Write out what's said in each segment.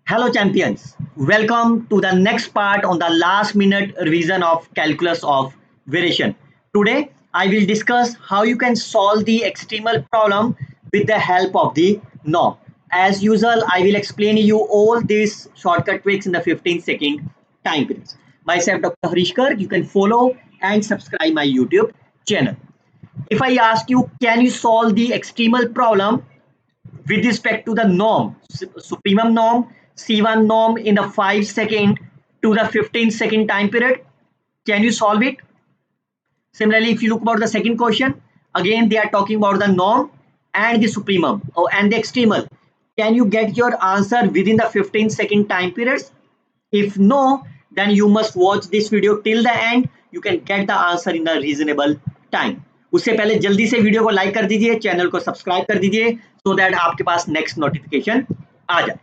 Hello champions, welcome to the next part on the last minute revision of calculus of variation. Today I will discuss how you can solve the extremal problem with the help of the norm. As usual, I will explain you all these shortcut tricks in the 15-second time periods. Myself Dr. Harishkar, you can follow and subscribe my YouTube channel. If I ask you, can you solve the extremal problem with respect to the norm, supremum norm, C1 norm in the 5 second to the 15-second time period? Can you solve it? Similarly, if you look about the second question, again they are talking about the norm and the supremum and the extremal. Can you get your answer within the 15-second time periods? If no, then you must watch this video till the end. You can get the answer in a reasonable time. उससे पहले जल्दी से video को like कर दीजिए, channel को subscribe कर दीजिए सो दैट आपके पास नेक्स्ट नोटिफिकेशन आ जाए.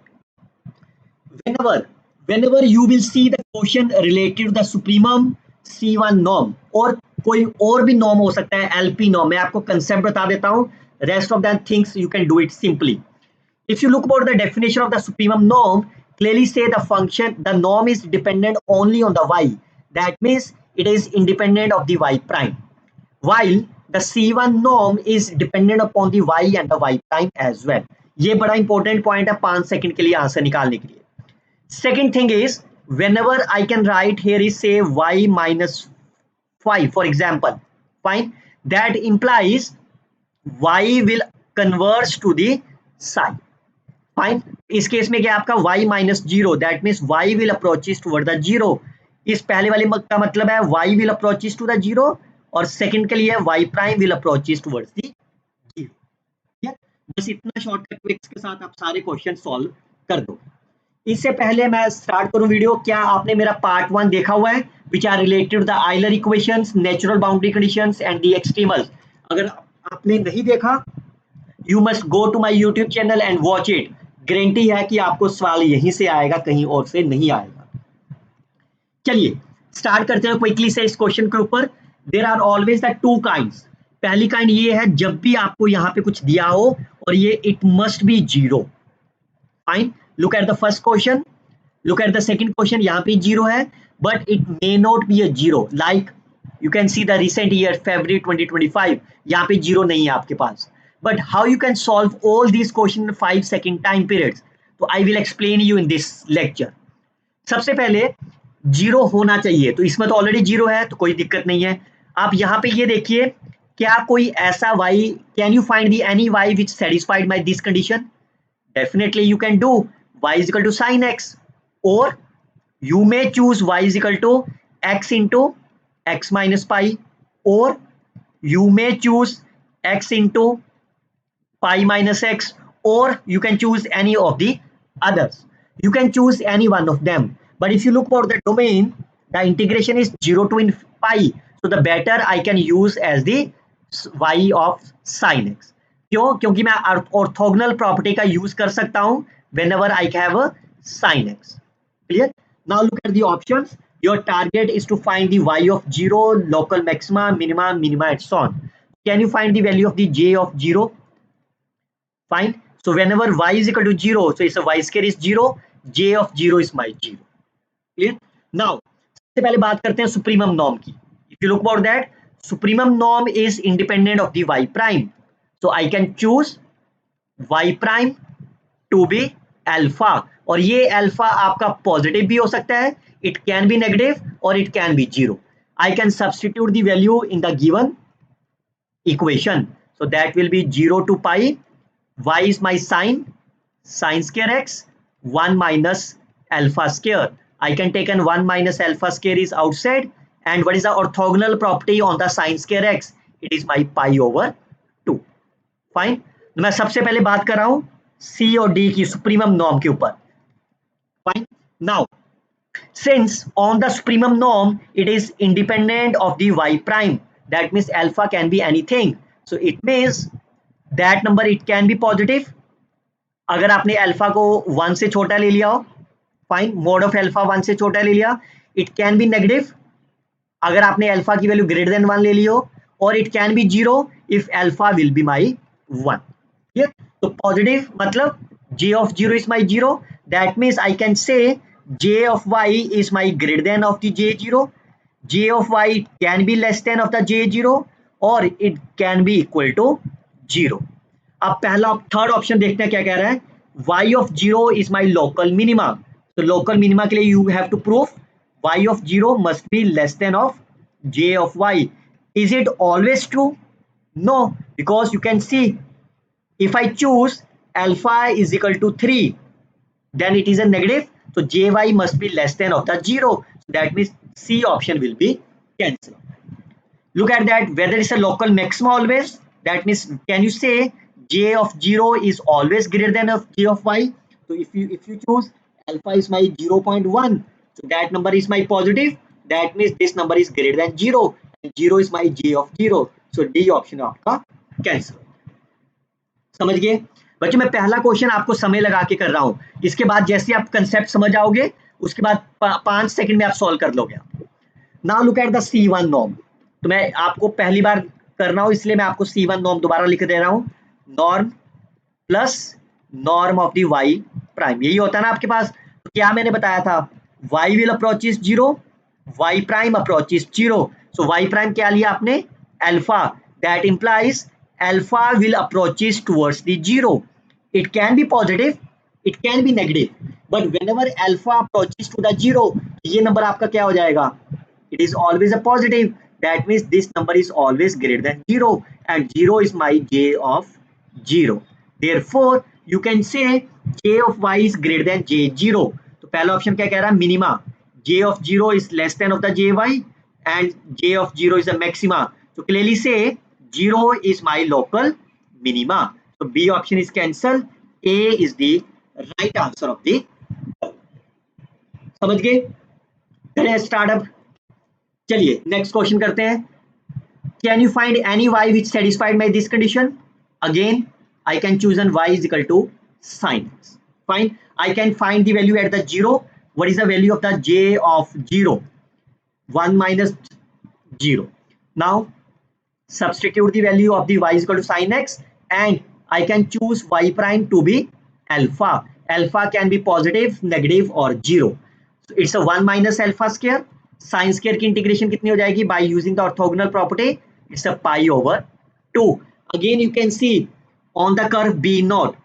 whenever you will see the question related to the supremum C1 norm और कोई और भी norm हो सकता है, LP norm. मैं आपको concept बता देता हूँ, rest of the things you can do it simply. If you look about the definition of the supremum norm, clearly say the norm is dependent only on the y. That means it is independent of the y prime. While the C1 norm is dependent upon the y and the y prime as well. ये बड़ा important point है 5 second के लिए answer निकालने के लिए. Second thing is, whenever I can write here is say y minus 5 for example, fine, that implies y will converge to the psi. Fine. इस case में क्या आपका y minus zero, that means y will approaches toward the zero. इस पहले वाले का मतलब है y will approaches to the zero और सेकंड के लिए y prime will approaches towards the zero. बस इतना शॉर्टकट ट्रिक्स के साथ आप सारे क्वेश्चन सॉल्व कर दो. इससे पहले मैं स्टार्ट करूं वीडियो, क्या आपने मेरा पार्ट 1 देखा हुआ है which are related to the Euler equations, natural boundary conditions and the extremals? अगर आपने नहीं देखा, you must go to my YouTube channel and watch it. Guarantee है कि आपको सवाल यहीं से आएगा, कहीं और से नहीं आएगा. चलिए स्टार्ट करते हैं क्विकली से इस क्वेश्चन के ऊपर. There are always the two kinds. पहली काइंड ये है जब भी आपको यहाँ पे कुछ दिया हो और ये it must be zero. Fine, look at the first question, look at the second question. यहाँ पे जीरो है but it may not be a zero. Like you can see the recent year February 2025, यहाँ पे zero नहीं है आपके पास. But how you can solve all these questions in 5 second time periods? तो I will explain you in this lecture. सबसे पहले zero होना चाहिए, तो इसमें तो ऑलरेडी जीरो है तो कोई दिक्कत नहीं है. आप यहाँ पे ये देखिए, क्या कोई ऐसा y, can you find the any y which satisfied by this condition? Definitely you can do. Y is equal to sin x, or you may choose y is equal to x into x minus pi, or you may choose x into pi minus x, or you can choose any of the others. You can choose any one of them. But if you look for the domain, the integration is 0 to pi. So the better I can use as the y of sin x. क्यों? क्योंकि मैं orthogonal property का use कर सकता हूं whenever I have a sin x. Clear? Now look at the options. Your target is to find the y of 0, local maxima, minima, and so on. Can you find the value of the j of 0? Fine. So whenever y is equal to 0, so it's a y square is 0, j of 0 is my 0. Clear? Now, सबसे पहले बात करते हैं supremum norm की. If you look about that, supremum norm is independent of the y prime. So I can choose y prime to be alpha. और ये alpha आपका positive भी हो सकता है, it can be negative or it can be 0. I can substitute the value in the given equation. So that will be 0 to pi. Y is my sin square x, 1 minus alpha square. I can take an 1 minus alpha square is outside, and what is the orthogonal property on the sin square x? It is my pi over 2. Fine. मैं सबसे पहले बात कर रहा हूं C और D की supremum norm के ऊपर. Fine. Now, since on the supremum norm it is independent of the y prime, that means alpha can be anything. So it means that number it can be positive. अगर आपने alpha को 1 से छोटा ले लिया हो, फाइन, मोड ऑफ अल्फा 1 से छोटा ले लिया. इट कैन बी नेगेटिव अगर आपने अल्फा की वैल्यू ग्रेटर देन 1 ले ली हो, और it can be 0 if alpha will be my 1. तो पॉजिटिव मतलब j of 0 is my 0, That means I can say j of y is my greater than of the j0. J of y can be less than of the j0 or it can be equal to 0. अब पहला third option देखते हैं क्या कह रहा है. y of 0 is my local minima. So local minima के लिए you have to prove y of 0 must be less than of j of y. Is it always true? No, because you can see if I choose alpha is equal to 3, then it is a negative. So jy must be less than of the 0. So that means C option will be cancelled. Look at that, whether it's a local maxima always. That means can you say j of 0 is always greater than of j of y? So if you choose alpha is my 0.1, so that number is my positive. That means this number is greater than 0 and 0 is my j of 0. So D option आपका cancel. समझ गए बच्चों. मैं पहला question आपको समय लगा के कर रहा हूं. इसके बाद जैसे आप कंसेप्ट समझ आओगे उसके बाद 5 सेकंड में आप सॉल्व कर लोगे. Now look at the C1 norm. तो मैं आपको पहली बार कर रहा हूं इसलिए मैं आपको C1 नॉर्म दोबारा लिख दे रहा हूं. Norm plus norm of the y prime. यही होता है ना आपके पास. तो क्या मैंने बताया था, y will approaches 0, y prime approaches 0. So y prime क्या लिया आपने, alpha. That implies alpha will approaches towards the 0. It can be positive, it can be negative, but whenever alpha approaches to the 0, ये number आपका क्या हो जाएगा, it is always a positive. That means this number is always greater than 0 and 0 is my j of 0. Therefore you can say j of y is greater than j0. तो पहला option क्या कह रहा है, minima. j of 0 is less than of the jy and j of 0 is a maxima. So clearly say 0 is my local minima. So B option is cancelled. A is the right answer of the. समझ गए. करें start up. चलिए next question करते हैं. Can you find any y which satisfied by this condition? Again I can choose an y is equal to sin x. Fine. I can find the value at the 0. What is the value of the j of 0? 1 minus 0. Now substitute the value of the y is equal to sin x and I can choose y prime to be alpha. Alpha can be positive, negative or 0. So it's a 1 minus alpha square. Sin square की integration कितनी हो जाएगी, by using the orthogonal property it's a pi over 2. Again you can see on the curve B naught.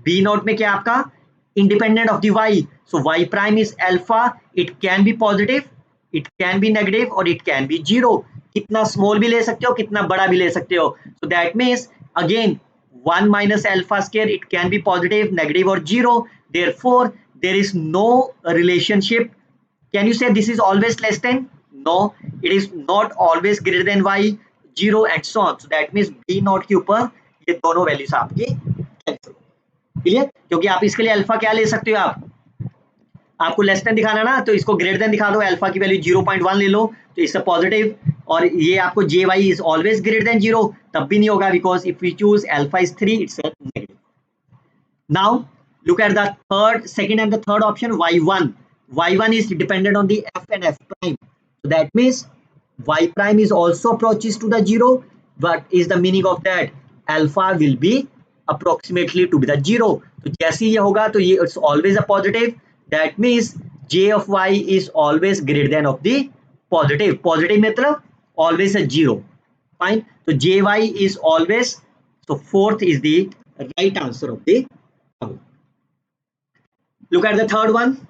B naught में क्या आपका independent of the y. So y prime is alpha. It can be positive, it can be negative or it can be 0. कितना small भी ले सकते हो, कितना बड़ा भी ले सकते हो. So that means again 1 minus alpha square, it can be positive, negative or 0. Therefore there is no relationship. Can you say this is always less than? No, it is not always greater than y, 0 and so on. So that means B naught के ऊपर ये दोनों values आपकी cancel. Clear. क्योंकि आप इसके लिए alpha क्या ले सकते हो, आपको लेस देन दिखाना ना, तो इसको ग्रेटर देन दिखा दो. अल्फा की वैल्यू 0.1 ले लो तो इससे पॉजिटिव. और ये आपको J Y is always greater than 0 तब भी नहीं होगा, because if we choose alpha is 3 it's negative. Now look at the third, second and the third option. y1 is dependent on the f and f prime. So that means y prime is also approaches to the 0. What is the meaning of that? Alpha will be approximately to be the 0. तो जैसे ये होगा तो ये it's always a positive. That means j of y is always greater than of the positive. Positive मतलब always a 0. Fine. So jy is always, so fourth is the right answer of the. Look at the third one.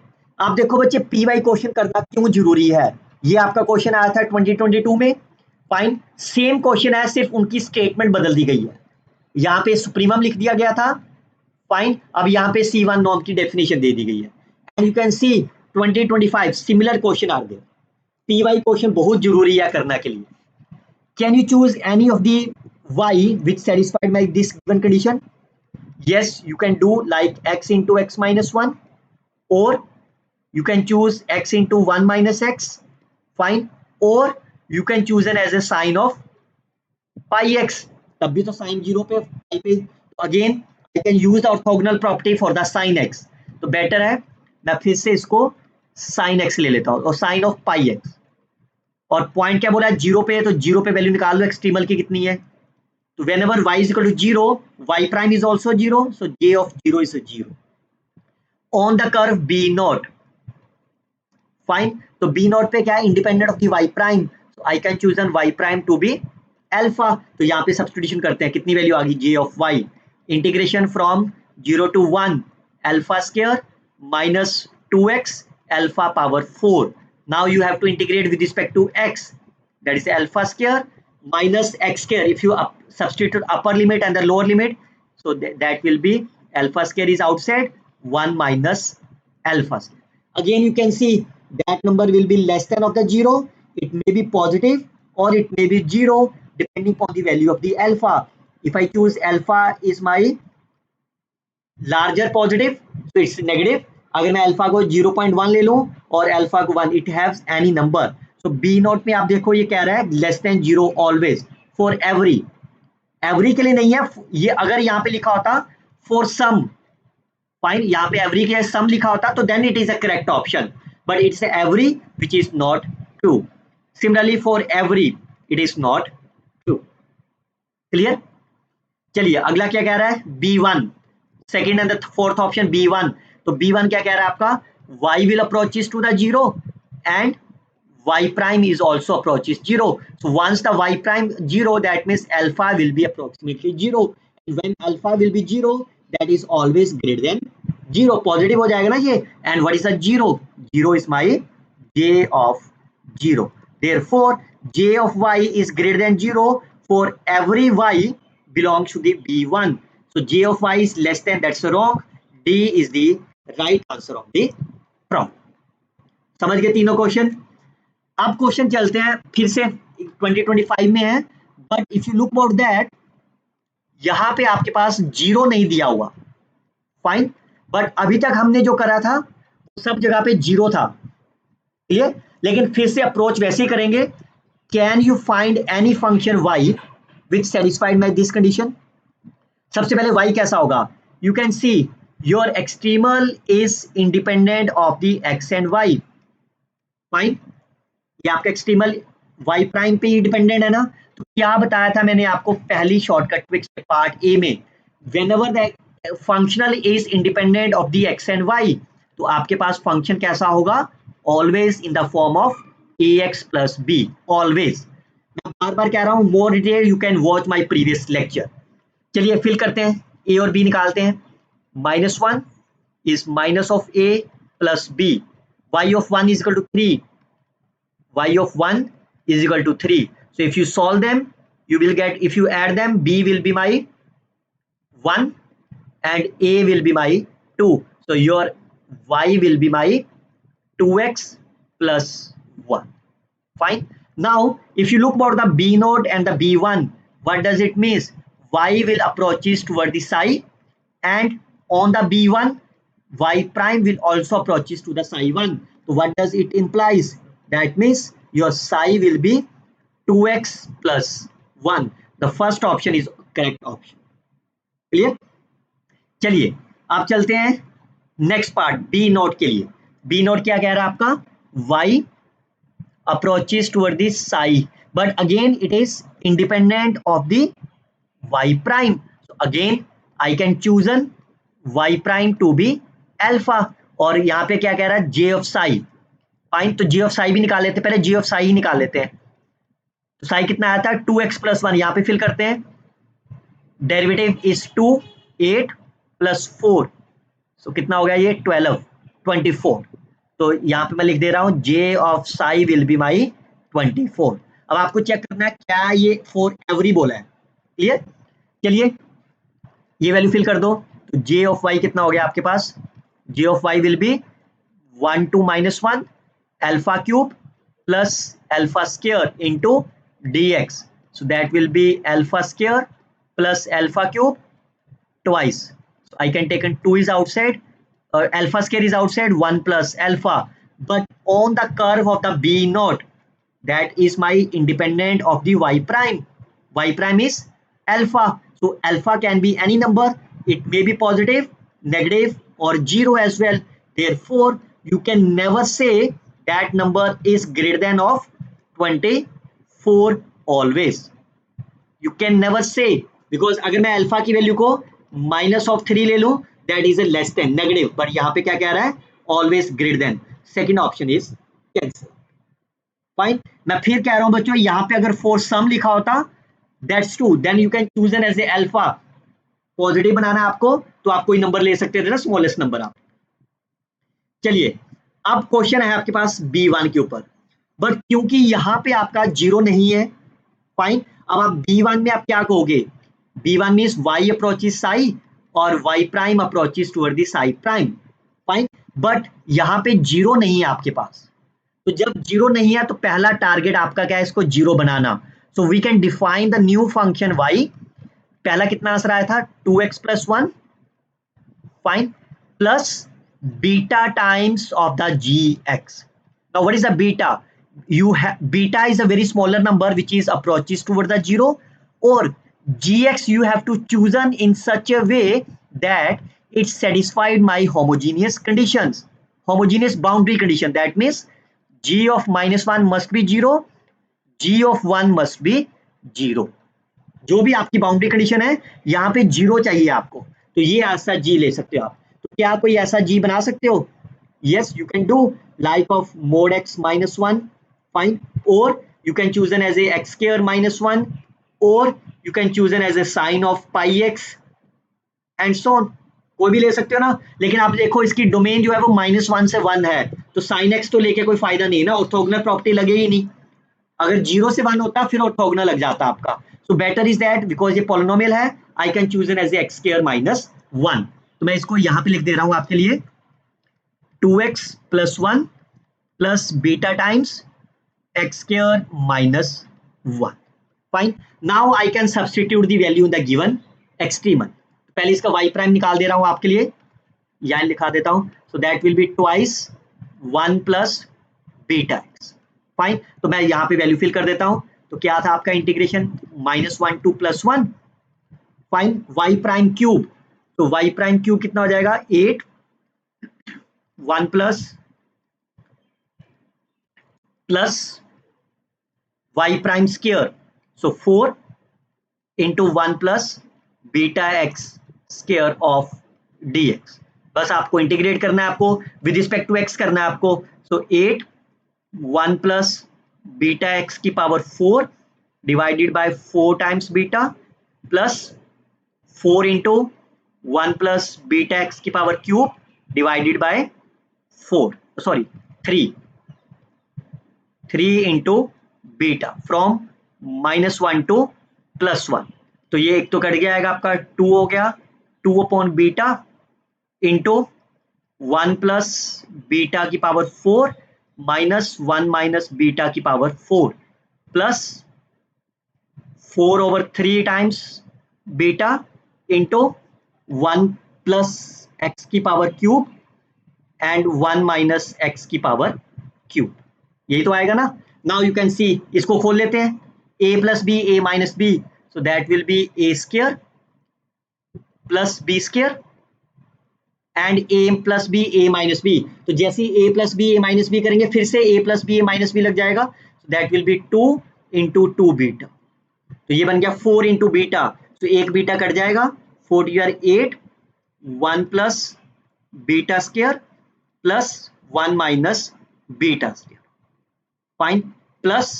आप देखो बच्चे P Y question करना क्यों जरूरी है. ये आपका क्वेश्चन आया था 2022 में. फाइन. सेम क्वेश्चन है, सिर्फ उनकी स्टेटमेंट बदल दी गई है. यहाँ पे सुप्रीमम लिख दिया गया था. फाइन. अब यहाँ पे C1 नॉर्म की डेफिनेशन दे दी गई है. And you can see 2025 similar question are there. P Y question बहुत जरूरी है करने के लिए. Can you choose any of the y which satisfied by this given condition? Yes you can do like x into x minus 1 or you can choose x into 1 minus x. Fine. Or you can choose an as a sign of pi x. तब भी तो sin 0 पे pi पे. Again I can use the orthogonal property for the sin x. तो better है मैं फिर से इसको sin x ले लेता हूँ और sin of pi x. और पॉइंट क्या बोला है 0 पे, तो 0 पे वैल्यू निकाल लो एक्सट्रीमल की कितनी है. तो whenever y is equal to 0, y prime is also 0. So j of 0 is a 0. On the curve b naught, fine. तो बी नॉट पे क्या है, independent of the y prime, so I can choose an y prime to be alpha. तो यहाँ पे substitution करते हैं, कितनी वैल्यू आ गई, J of Y, integration from 0 to 1 alpha square minus 2x alpha power 4। Now you have to integrate with respect to x, that is alpha square minus x square. If you substitute upper limit and the lower limit, so that will be alpha square is outside 1 minus alpha square. Again you can see that number will be less than of the 0, it may be positive or it may be 0 depending upon the value of the alpha. If I choose alpha is my larger positive, so it's negative. अगर मैं alpha को 0.1 ले लूं और alpha को 1, it haves any number. So b naught में आप देखो ये कह रहा है less than 0 always for every, every के लिए नहीं है ये, अगर यहाँ पे लिखा होता फॉर सम, फाइन, यहाँ पे एवरी के सम लिखा होता तो then it is a correct option, but it's every which is not true. Similarly for every it is not true. Clear? चलिए अगला क्या कह रहा है, B1, second and the fourth option B1। तो B1 क्या कह रहा है आपका, y will approaches to the 0 and y prime is also approaches 0. So once the y prime 0, that means alpha will be approximately 0. And when alpha will be 0, that is always greater than 0. Positive हो जाएगा ना ये. And what is the 0? 0 is my j of 0. Therefore, j of y is greater than 0 for every y belongs to the B1. So j of y is less than, that's wrong. D is the right answer of the problem. समझ गए तीनों question? अब question चलते हैं फिर से 2025 में है, but if you look about that, यहां पे आपके पास 0 नहीं दिया हुआ, फाइन, बट अभी तक हमने जो करा था सब जगह पे 0 था, क्लियर? लेकिन फिर से अप्रोच वैसे ही करेंगे, can you find any function y which satisfied by this condition. सबसे पहले y कैसा होगा, you can see your extremal is independent of the x and y, fine, ये आपका एक्सट्रीमल y प्राइम पे ही डिपेंडेंट है ना। तो क्या बताया था मैंने आपको पहली शॉर्टकट ट्रिक्स के पार्ट ए में, whenever the functional is independent of the x and y, तो आपके पास फंक्शन कैसा होगा, always in the form of ax plus b, always. मैं बार बार कह रहा हूं, more detail you can watch my previous lecture. चलिए फिल करते हैं, a और b निकालते हैं। -1 is minus of a plus b, y of 1 is equal to 3, y of 1 is equal to 3. So if you solve them, you will get, if you add them, b will be my 1 and a will be my 2. So your y will be my 2x plus 1. Fine. Now if you look about the b node and the b1, what does it mean? Y will approaches toward the psi, and on the b1 y prime will also approaches to the psi 1. So what does it implies? That means your psi will be 2x plus 1. The first option is correct option. Clear? चलिए अब चलते हैं next part B note के लिए। B note क्या कह रहा है आपका, y approaches toward the psi, but again it is independent of the y prime. So again I can choose an y prime to be alpha, और यहाँ पे क्या कह रहा है, j of psi, फाइन। तो j of psi भी निकाल लेते हैं, पहले j of psi ही निकाल लेते हैं। तो psi कितना आया था, 2x plus 1, यहाँ पे फिल करते हैं। डेरिवेटिव इज 2, 8 plus 4, so कितना हो गया ये, 12, 24। तो यहाँ पे मैं लिख दे रहा हूँ j of psi will be my 24। अब आपको चेक करना है क्या ये फॉर एवरी बोला है, क्लियर? चलिए ये वैल्यू फिल कर दो। तो j of y कितना हो गया आपके पास, j of y will be 1 to -1 alpha cube plus alpha square into dx. So that will be alpha square plus alpha cube twice. So I can take 2 is outside, alpha square is outside, 1 plus alpha, but on the curve of the b naught, that is my independent of the y prime. Y prime is alpha, so alpha can be any number, it may be positive, negative or 0 as well. Therefore you can never say that number is greater than of 24 always. You can never say, because अगर मैं alpha की value को -3 ले लूं that is a less than negative, but यहाँ पे क्या कह रहा है, always greater then, second option is cancel. Fine, मैं फिर कह रहा हूं बच्चों, यहाँ पे अगर फॉर सम लिखा होता that's true, then you can choose an as a alpha, positive बनाना है आपको तो आप कोई नंबर ले सकते थे ना, स्मॉलेस्ट नंबर आप। चलिए अब क्वेश्चन है आपके पास B1 के ऊपर, बट क्योंकि यहाँ पे आपका जीरो नहीं है, फाइन, अब आप B1 में आप क्या कहोगे, B1 means y approaches Sai और y prime approaches toward the Sai prime, fine, but यहाँ पे जीरो नहीं है आपके पास, तो जब जीरो नहीं है तो पहला टारगेट आपका क्या है, इसको जीरो बनाना। So we can define the new function y, पहला कितना आंसर आया था 2x + 1, fine, plus beta times of the gx. Now what is the beta? You have beta is a very smaller number which is approaches toward the zero, or gx you have to chosen in such a way that it satisfied my homogeneous conditions, homogeneous boundary condition. That means g of -1 must be 0, g of 1 must be 0. जो भी आपकी boundary condition है यहाँ पे zero चाहिए आपको, तो ये ऐसा जी ले सकते हो आप। तो क्या कोई ऐसा जी बना सकते हो? Yes you can do, like of mod x -1, fine, और you can choose an as a x square -1, और you can choose an as a sine of pi x and so on, कोई भी ले सकते हो ना। लेकिन आप देखो इसकी डोमेन जो है वो -1 से 1 है, तो साइन x तो लेके कोई फायदा नहीं है ना, ऑर्थोगोनल प्रॉपर्टी लगेगी नहीं। अगर 0 से 1 होता फिर ऑर्थोगोनल लग जाता आपका। So better is that, because ये पॉलिनोमियल है, I can choose an as x square -1। तो मैं इसको यहां पे लिख दे रहा हूं आपके लिए, 2x + 1 plus beta times x square -1, fine. Now I can substitute the value in the given extremal. पहले इसका y प्राइम निकाल दे रहा हूं आपके लिए, यहाँ लिखा देता हूं, so that will be twice 1 + beta x, fine. तो मैं यहाँ पे वैल्यू फिल कर देता हूं, तो क्या था आपका integration -1 to +1, fine, y prime cube, तो y प्राइम क्यूब कितना हो जाएगा 8, 1 plus y prime square, so 4 into 1 plus beta x square of dx। बस आपको इंटीग्रेट करना है, आपको विद रिस्पेक्ट टू x करना है आपको। सो 8 1 प्लस बीटा x की power 4 divided by 4 times beta, plus 4 into 1 plus beta x की power cube divided by 4, sorry 3 into beta from -1 to +1। तो ये एक तो कट गया आएगा आपका, 2 हो गया, 2/बीटा इंटू 1 प्लस बीटा की पावर 4 -1 माइनस बीटा की power 4 plus 4/3 times beta into 1 plus x की power cube and 1 minus x की पावर क्यूब, यही तो आएगा ना। नाउ यू कैन सी, इसको खोल लेते हैं, a + b a - b, so that will be a square plus b square and a + b a - b। तो जैसे a + b a - b करेंगे फिर से a + b a - b लग जाएगा, so that will be 2 into 2 beta. तो ये बन गया 4 into बीटा, तो एक बीटा कट जाएगा, 4 to 8, 1 plus beta square plus 1 minus beta square, fine, plus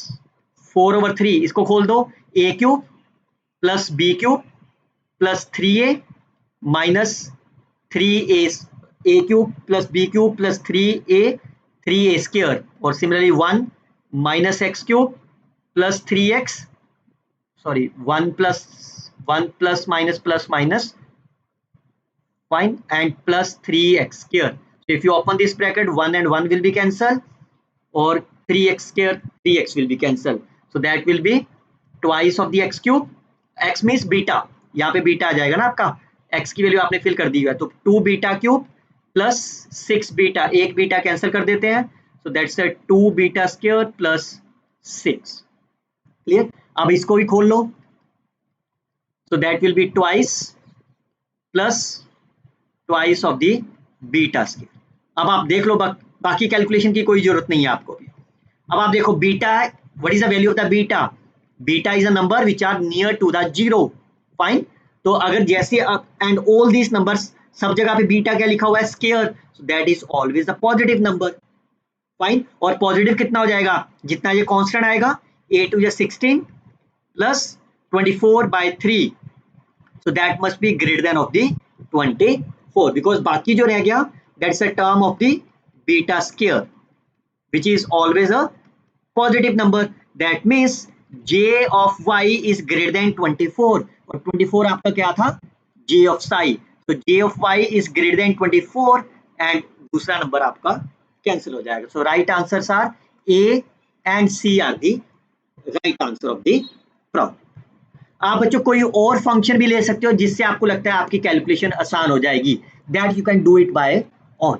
4/3, इसको खोल दो, a cube plus b cube plus 3a minus 3a, a cube plus b cube plus 3a square, और similarly 1 minus x cube plus 3x, sorry 1 plus minus plus minus, fine, and plus 3x square. So if you open this bracket, 1 and 1 will be cancelled, or 3x square 3x will be cancelled, so that will be twice of the x cube, x means beta, यहाँ पे beta आ जाएगा ना आपका, x की value आपने fill कर दी है, तो 2 बीटा क्यूब प्लस 6 बीटा, एक बीटा कैंसिल कर देते हैं, so that's a 2 beta square plus 6, clear. अब इसको भी खोल लो, so that will be twice plus twice of the beta square. अब आप देख लो, बाकी कैलकुलेशन की कोई जरूरत नहीं है आपको भी। अब आप देखो beta, what is the value of the beta? Beta is a number which are near to the zero, fine. तो अगर जैसे एंड ऑल दीज नंबर्स सब जगह पे बीटा क्या लिखा हुआ है, square, so that is always a positive number. Fine, और पॉजिटिव कितना हो जाएगा, जितना ये कांस्टेंट आएगा, 8 to 16 plus 24/3, so that must be greater than of the 24 because बाकी जो रह गया that's a term of the beta square which is always a positive number, that means j of y is greater than 24 और 24 आपका क्या था, j of psi, so j of y is greater than 24 and दूसरा number आपका cancel हो जाएगा। so right answers are a and c are the right answer of the problem। आप बच्चों कोई और फंक्शन भी ले सकते हो जिससे आपको लगता है आपकी कैलकुलेशन आसान हो जाएगी, that you can do it by on.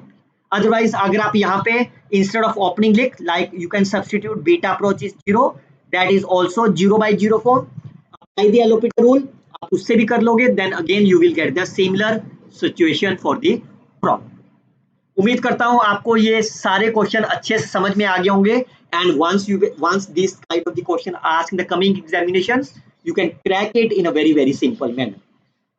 Otherwise अगर आप यहाँ पे इंस्टेड ऑफ ओपनिंग लिख like you can substitute beta approach is 0, that is also 0/0 form, apply the L'Hopital rule, आप उससे भी कर लोगे, then again you will get the similar situation for the problem. उम्मीद करता हूं आपको ये सारे क्वेश्चन अच्छे से समझ में आ गए होंगे and once this type of the question asked in the coming examinations you can crack it in a very simple manner।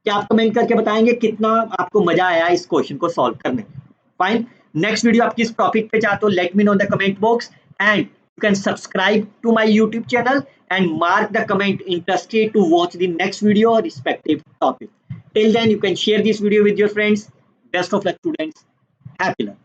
क्या आप कमेंट करके बताएंगे कितना आपको मजा आया इस क्वेश्चन को सॉल्व करने में। फाइन, नेक्स्ट वीडियो आप किस टॉपिक पे चाहते हो let me know in the comment box and you can subscribe to my YouTube channel and mark the comment interested to watch the next video respective topic. Till then you can share this video with your friends। Best of luck students, happy learning।